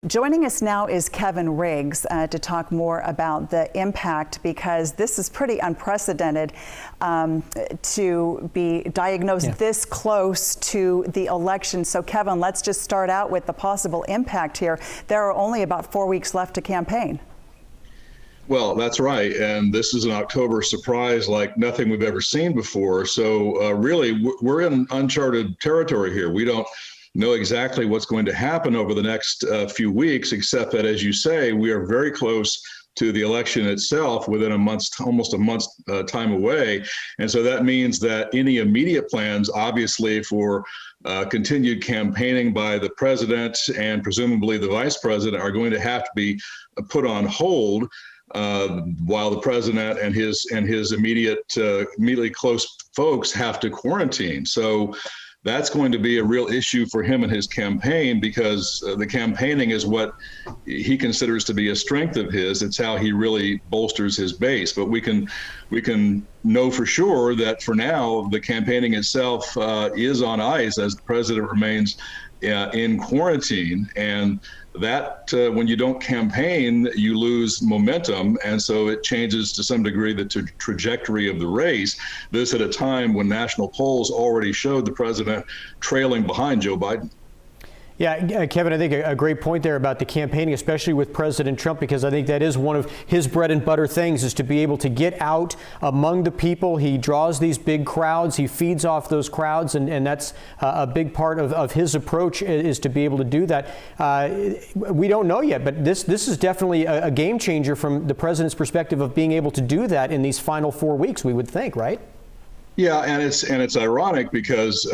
Joining us now is Kevin Riggs to talk more about the impact, because this is pretty unprecedented to be diagnosed this close to the election. So Kevin, let's just start out with the possible impact here. There are only about 4 weeks left to campaign. Well, that's right. And this is an October surprise like nothing we've ever seen before. So really, we're in uncharted territory here. We don't know exactly what's going to happen over the next few weeks, except that, as you say, we are very close to the election itself, within a month's, almost a month's time away. And so that means that any immediate plans, obviously, for continued campaigning by the president and presumably the vice president are going to have to be put on hold while the president and his immediately close folks have to quarantine. So that's going to be a real issue for him and his campaign, because the campaigning is what he considers to be a strength of his. It's how he really bolsters his base. But we can know for sure that for now, the campaigning itself is on ice as the president remains in quarantine. And that when you don't campaign, you lose momentum. And so it changes to some degree the trajectory of the race. This at a time when national polls already showed the president trailing behind Joe Biden. Yeah, Kevin, I think a great point there about the campaigning, especially with President Trump, because I think that is one of his bread and butter things, is to be able to get out among the people. He draws these big crowds. He feeds off those crowds, and that's a big part of his approach, is to be able to do that. We don't know yet, but this is definitely a game changer from the president's perspective of being able to do that in these final 4 weeks, we would think, right? Yeah, and it's ironic because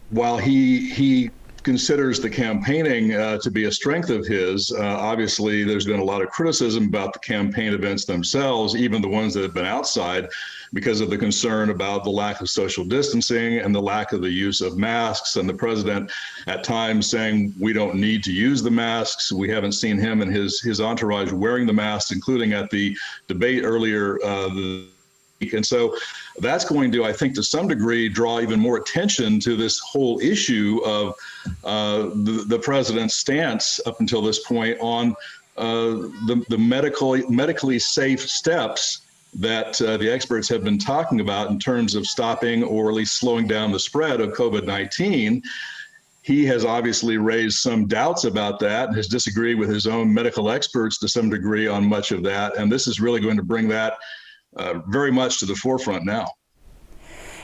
while he considers the campaigning to be a strength of his. Obviously, there's been a lot of criticism about the campaign events themselves, even the ones that have been outside, because of the concern about the lack of social distancing and the lack of the use of masks. And the president at times saying we don't need to use the masks. We haven't seen him and his entourage wearing the masks, including at the debate earlier and so that's going to, I think, to some degree, draw even more attention to this whole issue of the president's stance up until this point on the medically safe steps that the experts have been talking about in terms of stopping or at least slowing down the spread of COVID-19. He has obviously raised some doubts about that and has disagreed with his own medical experts to some degree on much of that. And this is really going to bring that very much to the forefront now.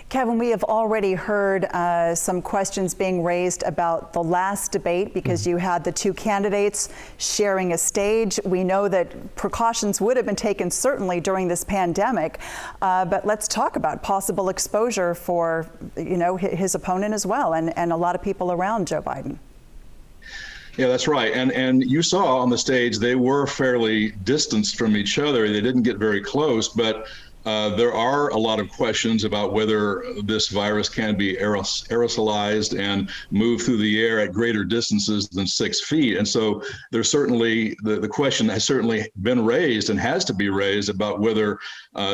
Kevin, we have already heard some questions being raised about the last debate, because you had the two candidates sharing a stage. We know that precautions would have been taken certainly during this pandemic, but let's talk about possible exposure for, his opponent as well, and a lot of people around Joe Biden. Yeah, that's right. And you saw on the stage, they were fairly distanced from each other. They didn't get very close, but there are a lot of questions about whether this virus can be aerosolized and move through the air at greater distances than 6 feet. And so there's certainly, the question has certainly been raised and has to be raised about whether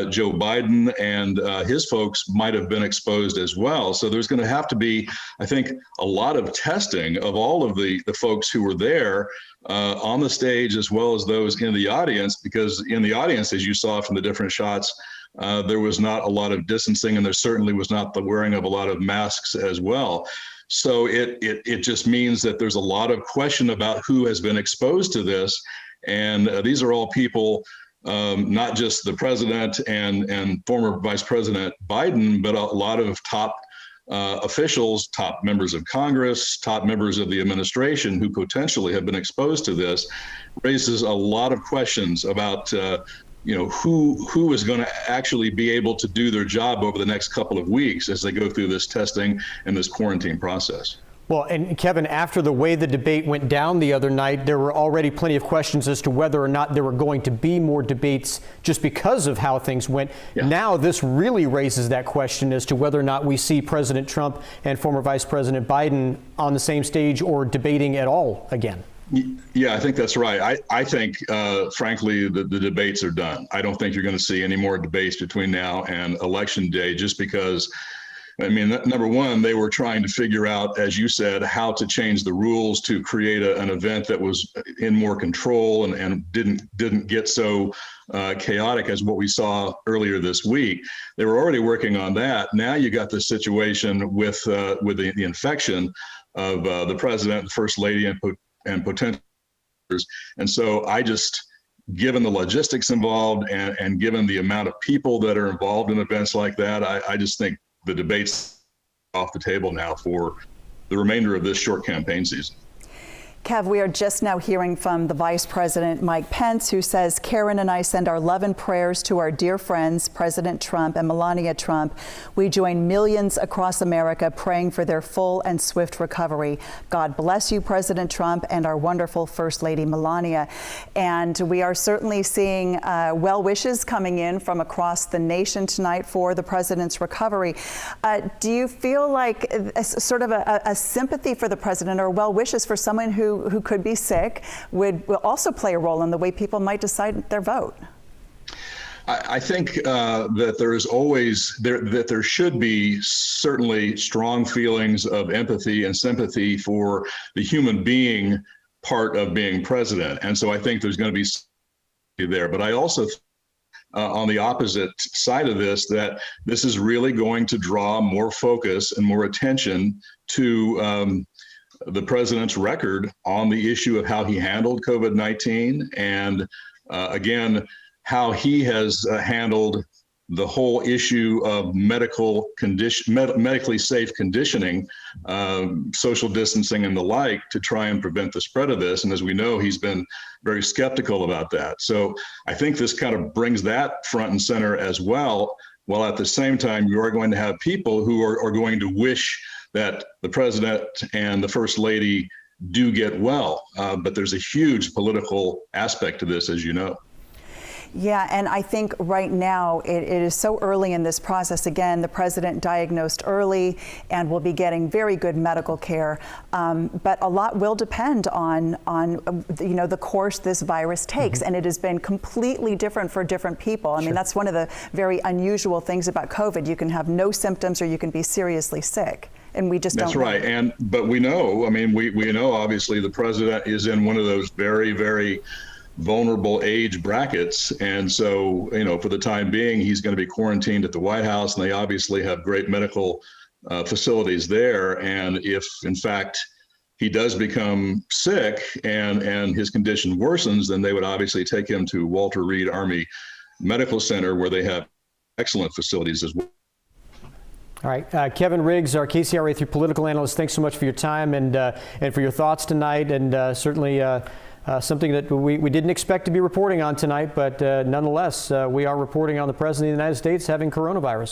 Joe Biden and his folks might have been exposed as well. So there's going to have to be, I think, a lot of testing of all of the folks who were there on the stage, as well as those in the audience, because in the audience, as you saw from the different shots, there was not a lot of distancing, and there certainly was not the wearing of a lot of masks as well. So it just means that there's a lot of question about who has been exposed to this. And these are all people, not just the president and former Vice President Biden, but a lot of top officials, top members of Congress, top members of the administration who potentially have been exposed to this. Raises a lot of questions about who is going to actually be able to do their job over the next couple of weeks as they go through this testing and this quarantine process. Well, and Kevin, after the way the debate went down the other night, there were already plenty of questions as to whether or not there were going to be more debates just because of how things went. Yeah. Now this really raises that question as to whether or not we see President Trump and former Vice President Biden on the same stage or debating at all again. Yeah, I think that's right. I think, frankly, the debates are done. I don't think you're going to see any more debates between now and Election Day, just because I mean, number one, they were trying to figure out, as you said, how to change the rules to create an event that was in more control and didn't get so chaotic as what we saw earlier this week. They were already working on that. Now you got this situation with the infection of the president, the first lady, and potential. And so given the logistics involved and given the amount of people that are involved in events like that, I just think the debate's off the table now for the remainder of this short campaign season. Kev, we are just now hearing from the Vice President, Mike Pence, who says, Karen and I send our love and prayers to our dear friends, President Trump and Melania Trump. We join millions across America praying for their full and swift recovery. God bless you, President Trump, and our wonderful First Lady, Melania. And we are certainly seeing well wishes coming in from across the nation tonight for the president's recovery. Do you feel like sort of a sympathy for the president or well wishes for someone who could be sick will also play a role in the way people might decide their vote? I think that there should be certainly strong feelings of empathy and sympathy for the human being part of being president. And so I think there's going to be there. But I also on the opposite side of this, that this is really going to draw more focus and more attention to the president's record on the issue of how he handled COVID-19 and again, how he has handled the whole issue of medically safe conditioning, social distancing and the like to try and prevent the spread of this. And as we know, he's been very skeptical about that. So I think this kind of brings that front and center as well, while at the same time, you are going to have people who are going to wish that the president and the first lady do get well. But there's a huge political aspect to this, as you know. Yeah, and I think right now it is so early in this process. Again, the president diagnosed early and will be getting very good medical care. But a lot will depend on the course this virus takes, and it has been completely different for different people. I mean, that's one of the very unusual things about COVID. You can have no symptoms or you can be seriously sick. And we just don't know. That's right. But we know, I mean, we know obviously the president is in one of those very, very vulnerable age brackets. And so, for the time being, he's going to be quarantined at the White House, and they obviously have great medical facilities there. And if, in fact, he does become sick and his condition worsens, then they would obviously take him to Walter Reed Army Medical Center, where they have excellent facilities as well. All right, Kevin Riggs, our KCRA 3 political analyst, thanks so much for your time and for your thoughts tonight, and certainly something that we didn't expect to be reporting on tonight, but nonetheless, we are reporting on the President of the United States having coronavirus.